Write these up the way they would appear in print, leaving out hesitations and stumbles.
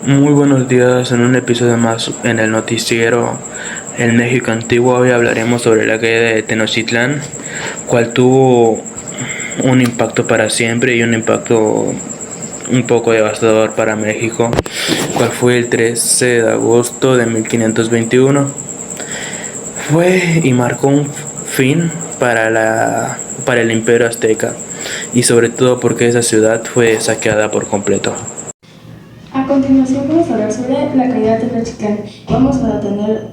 Muy buenos días, en un episodio más en el noticiero El México Antiguo. Hoy hablaremos sobre la caída de Tenochtitlán, cual tuvo un impacto para siempre y un impacto un poco devastador para México, cual fue el 13 de agosto de 1521. Fue y marcó un fin para el Imperio Azteca, y sobre todo porque esa ciudad fue saqueada por completo. A continuación vamos a hablar sobre la caída de Tenochtitlán. Vamos a tener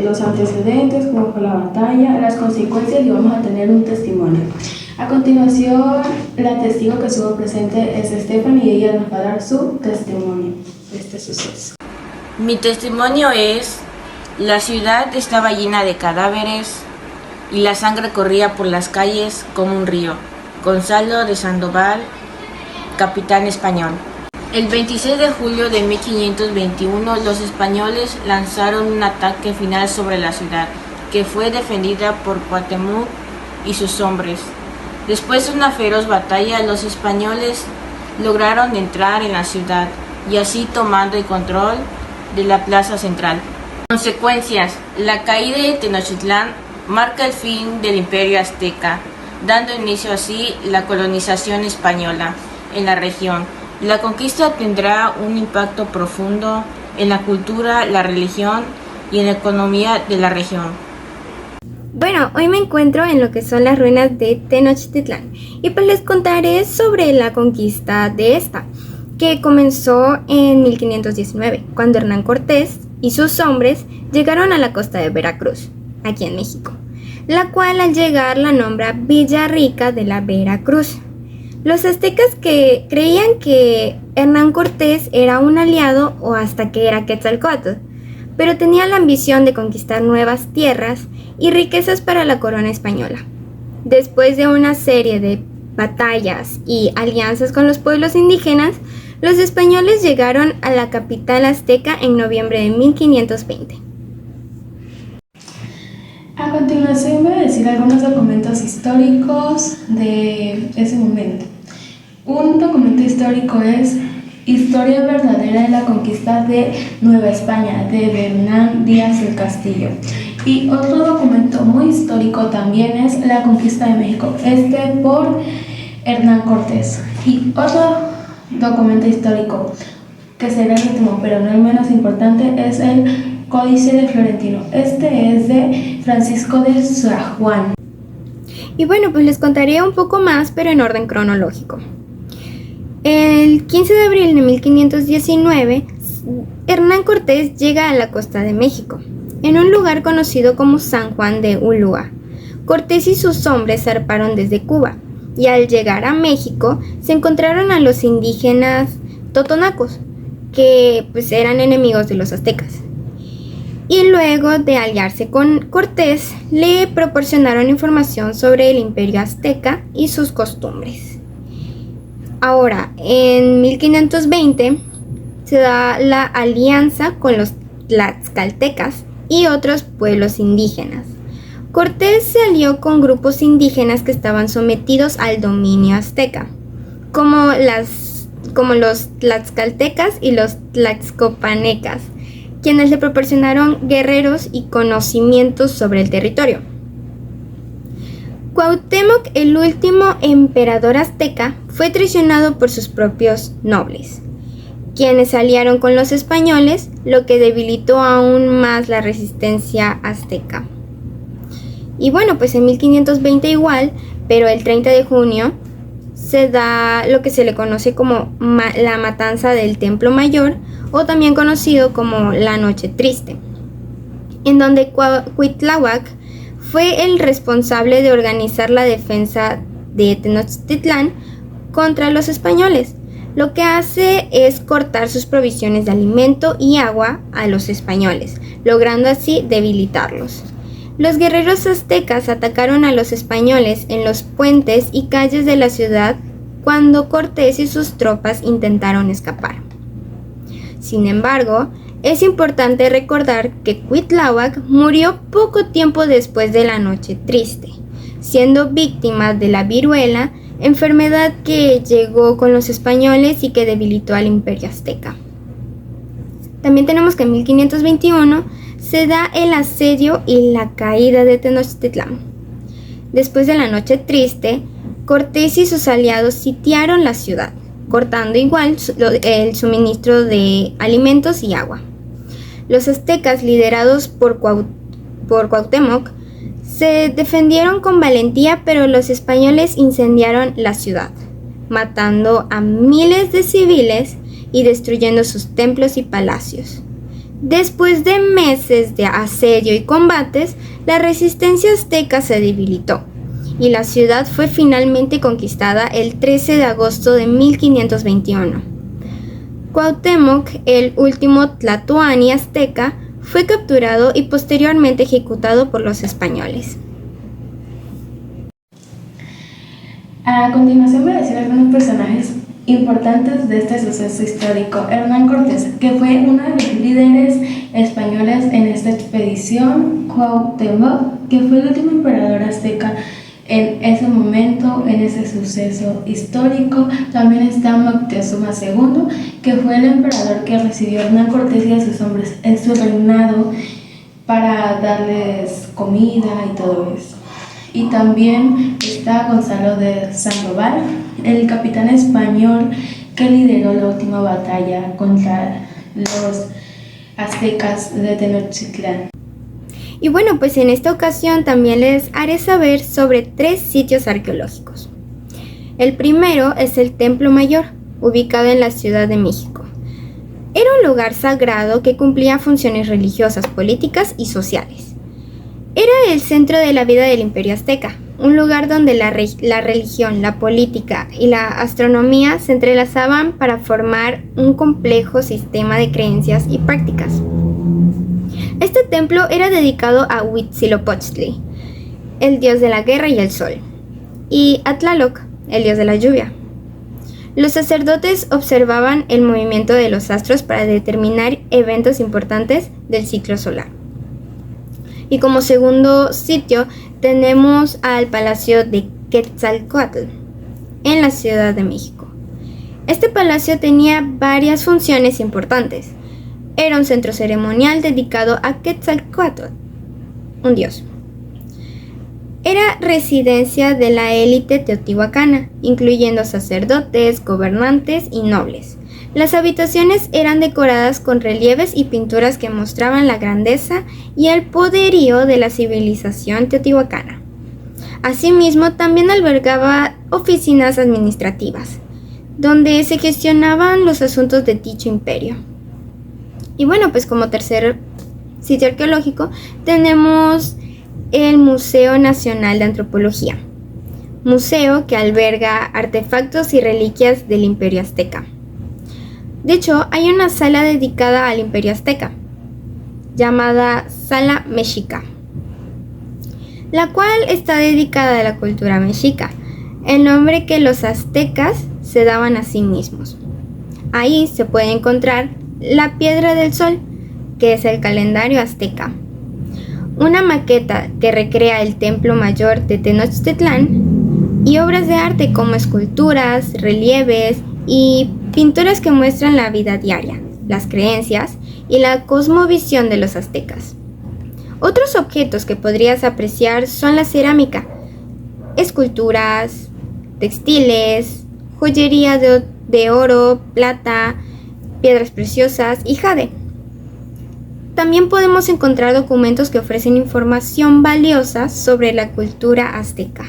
los antecedentes, cómo fue la batalla, las consecuencias y vamos a tener un testimonio. A continuación, la testigo que estuvo presente es Stephanie y ella nos va a dar su testimonio de este suceso. Mi testimonio es: la ciudad estaba llena de cadáveres y la sangre corría por las calles como un río. Gonzalo de Sandoval, capitán español. El 26 de julio de 1521, los españoles lanzaron un ataque final sobre la ciudad, que fue defendida por Cuauhtémoc y sus hombres. Después de una feroz batalla, los españoles lograron entrar en la ciudad y así tomando el control de la plaza central. Consecuencias: la caída de Tenochtitlán marca el fin del Imperio Azteca, dando inicio así la colonización española en la región. La conquista tendrá un impacto profundo en la cultura, la religión y en la economía de la región. Bueno, hoy me encuentro en lo que son las ruinas de Tenochtitlán y pues les contaré sobre la conquista de esta, que comenzó en 1519, cuando Hernán Cortés y sus hombres llegaron a la costa de Veracruz, aquí en México, la cual al llegar la nombra Villarrica de la Veracruz. Los aztecas que creían que Hernán Cortés era un aliado o hasta que era Quetzalcóatl, pero tenía la ambición de conquistar nuevas tierras y riquezas para la corona española. Después de una serie de batallas y alianzas con los pueblos indígenas, los españoles llegaron a la capital azteca en noviembre de 1520. A continuación voy a decir algunos documentos históricos de ese momento. Un documento histórico es Historia verdadera de la conquista de Nueva España, de Bernal Díaz del Castillo. Y otro documento muy histórico también es La conquista de México, por Hernán Cortés. Y otro documento histórico, que será el último, pero no el menos importante, es el Códice de Florentino. Es de Francisco de San Juan. Y bueno, pues les contaré un poco más, pero en orden cronológico. El 15 de abril de 1519, Hernán Cortés llega a la costa de México, en un lugar conocido como San Juan de Ulúa. Cortés y sus hombres zarparon desde Cuba, y al llegar a México se encontraron a los indígenas totonacos, que pues eran enemigos de los aztecas. Y luego de aliarse con Cortés, le proporcionaron información sobre el imperio azteca y sus costumbres. Ahora, en 1520 se da la alianza con los tlaxcaltecas y otros pueblos indígenas. Cortés se alió con grupos indígenas que estaban sometidos al dominio azteca, como los tlaxcaltecas y los tlaxcopanecas, quienes le proporcionaron guerreros y conocimientos sobre el territorio. Cuauhtémoc, el último emperador azteca, fue traicionado por sus propios nobles, quienes se aliaron con los españoles, lo que debilitó aún más la resistencia azteca. Y bueno, pues en 1520 igual, pero el 30 de junio, se da lo que se le conoce como la matanza del Templo Mayor, o también conocido como la Noche Triste, en donde Cuitláhuac fue el responsable de organizar la defensa de Tenochtitlán contra los españoles. Lo que hace es cortar sus provisiones de alimento y agua a los españoles, logrando así debilitarlos. Los guerreros aztecas atacaron a los españoles en los puentes y calles de la ciudad cuando Cortés y sus tropas intentaron escapar. Sin embargo, es importante recordar que Cuitláhuac murió poco tiempo después de la Noche Triste, siendo víctima de la viruela, enfermedad que llegó con los españoles y que debilitó al imperio azteca. También tenemos que en 1521 se da el asedio y la caída de Tenochtitlán. Después de la Noche Triste, Cortés y sus aliados sitiaron la ciudad, cortando igual el suministro de alimentos y agua. Los aztecas, liderados por Cuauhtémoc, se defendieron con valentía, pero los españoles incendiaron la ciudad, matando a miles de civiles y destruyendo sus templos y palacios. Después de meses de asedio y combates, la resistencia azteca se debilitó y la ciudad fue finalmente conquistada el 13 de agosto de 1521. Cuauhtémoc, el último tlatoani azteca, fue capturado y posteriormente ejecutado por los españoles. A continuación voy a decir algunos personajes importantes de este suceso histórico. Hernán Cortés, que fue uno de los líderes españoles en esta expedición. Cuauhtémoc, que fue el último emperador azteca en ese momento, en ese suceso histórico. También está Moctezuma II, que fue el emperador que recibió a Hernán Cortés y a sus hombres en su reinado para darles comida y todo eso. Y también está Gonzalo de Sandoval, el capitán español que lideró la última batalla contra los aztecas de Tenochtitlán. Y bueno, pues en esta ocasión también les haré saber sobre 3 sitios arqueológicos. El primero es el Templo Mayor, ubicado en la Ciudad de México. Era un lugar sagrado que cumplía funciones religiosas, políticas y sociales. Era el centro de la vida del Imperio Azteca, un lugar donde la religión, la política y la astronomía se entrelazaban para formar un complejo sistema de creencias y prácticas. Este templo era dedicado a Huitzilopochtli, el dios de la guerra y el sol, y a Tlaloc, el dios de la lluvia. Los sacerdotes observaban el movimiento de los astros para determinar eventos importantes del ciclo solar. Y como segundo sitio tenemos al Palacio de Quetzalcóatl, en la Ciudad de México. Este palacio tenía varias funciones importantes. Era un centro ceremonial dedicado a Quetzalcóatl, un dios. Era residencia de la élite teotihuacana, incluyendo sacerdotes, gobernantes y nobles. Las habitaciones eran decoradas con relieves y pinturas que mostraban la grandeza y el poderío de la civilización teotihuacana. Asimismo, también albergaba oficinas administrativas, donde se gestionaban los asuntos de dicho imperio. Y bueno, pues como tercer sitio arqueológico tenemos el Museo Nacional de Antropología, museo que alberga artefactos y reliquias del Imperio Azteca. De hecho, hay una sala dedicada al Imperio Azteca, llamada Sala Mexica, la cual está dedicada a la cultura mexica, el nombre que los aztecas se daban a sí mismos. Ahí se puede encontrar la Piedra del Sol, que es el calendario azteca, una maqueta que recrea el Templo Mayor de Tenochtitlán y obras de arte como esculturas, relieves y pinturas que muestran la vida diaria, las creencias y la cosmovisión de los aztecas. Otros objetos que podrías apreciar son la cerámica, esculturas, textiles, joyería de oro, plata, piedras preciosas y jade. También podemos encontrar documentos que ofrecen información valiosa sobre la cultura azteca.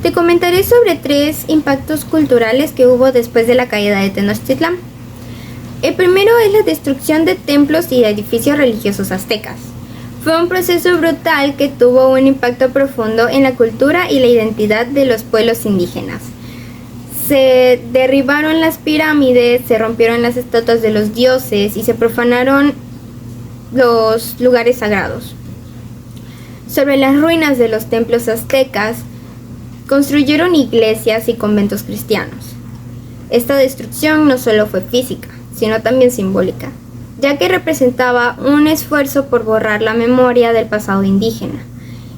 Te comentaré sobre 3 impactos culturales que hubo después de la caída de Tenochtitlán. El primero es la destrucción de templos y edificios religiosos aztecas. Fue un proceso brutal que tuvo un impacto profundo en la cultura y la identidad de los pueblos indígenas. Se derribaron las pirámides, se rompieron las estatuas de los dioses y se profanaron los lugares sagrados. Sobre las ruinas de los templos aztecas, construyeron iglesias y conventos cristianos. Esta destrucción no solo fue física, sino también simbólica, ya que representaba un esfuerzo por borrar la memoria del pasado indígena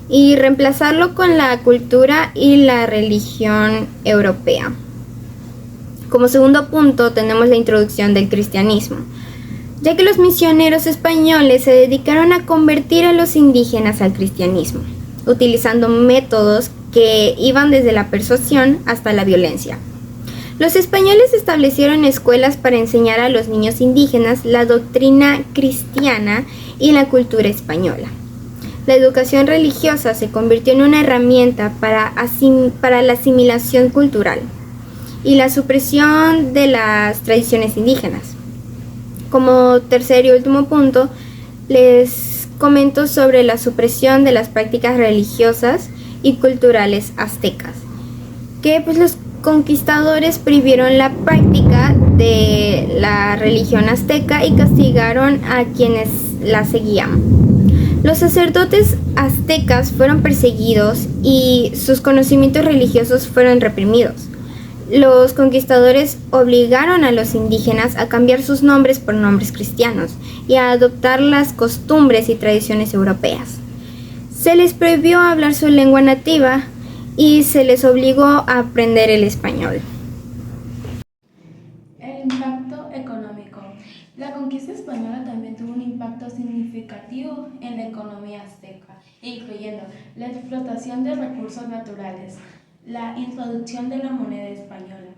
y reemplazarlo con la cultura y la religión europea. Como segundo punto tenemos la introducción del cristianismo, ya que los misioneros españoles se dedicaron a convertir a los indígenas al cristianismo, utilizando métodos que iban desde la persuasión hasta la violencia. Los españoles establecieron escuelas para enseñar a los niños indígenas la doctrina cristiana y la cultura española. La educación religiosa se convirtió en una herramienta para la asimilación cultural y la supresión de las tradiciones indígenas. Como tercer y último punto, les comento sobre la supresión de las prácticas religiosas y culturales aztecas, que pues los conquistadores prohibieron la práctica de la religión azteca y castigaron a quienes la seguían. Los sacerdotes aztecas fueron perseguidos y sus conocimientos religiosos fueron reprimidos. Los conquistadores obligaron a los indígenas a cambiar sus nombres por nombres cristianos y a adoptar las costumbres y tradiciones europeas. Se les prohibió hablar su lengua nativa y se les obligó a aprender el español. El impacto económico. La conquista española también tuvo un impacto significativo en la economía azteca, incluyendo la explotación de recursos naturales, la introducción de la moneda española,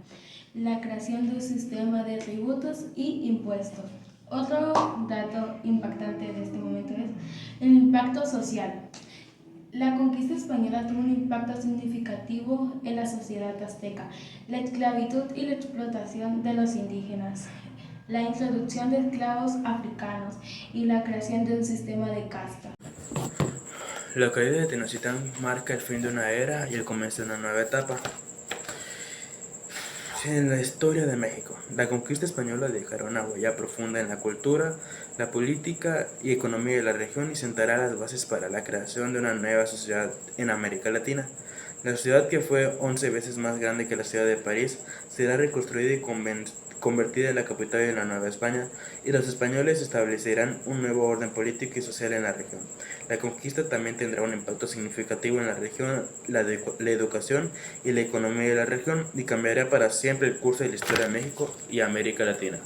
la creación de un sistema de tributos y impuestos. Otro dato impactante de este momento es el impacto social. La conquista española tuvo un impacto significativo en la sociedad azteca, la esclavitud y la explotación de los indígenas, la introducción de esclavos africanos y la creación de un sistema de casta. La caída de Tenochtitlán marca el fin de una era y el comienzo de una nueva etapa. En la historia de México, la conquista española dejará una huella profunda en la cultura, la política y economía de la región y sentará las bases para la creación de una nueva sociedad en América Latina. La ciudad, que fue 11 veces más grande que la ciudad de París, será reconstruida y convertida en la capital de la Nueva España, y los españoles establecerán un nuevo orden político y social en la región. La conquista también tendrá un impacto significativo en la región, la educación y la economía de la región, y cambiará para siempre el curso de la historia de México y América Latina.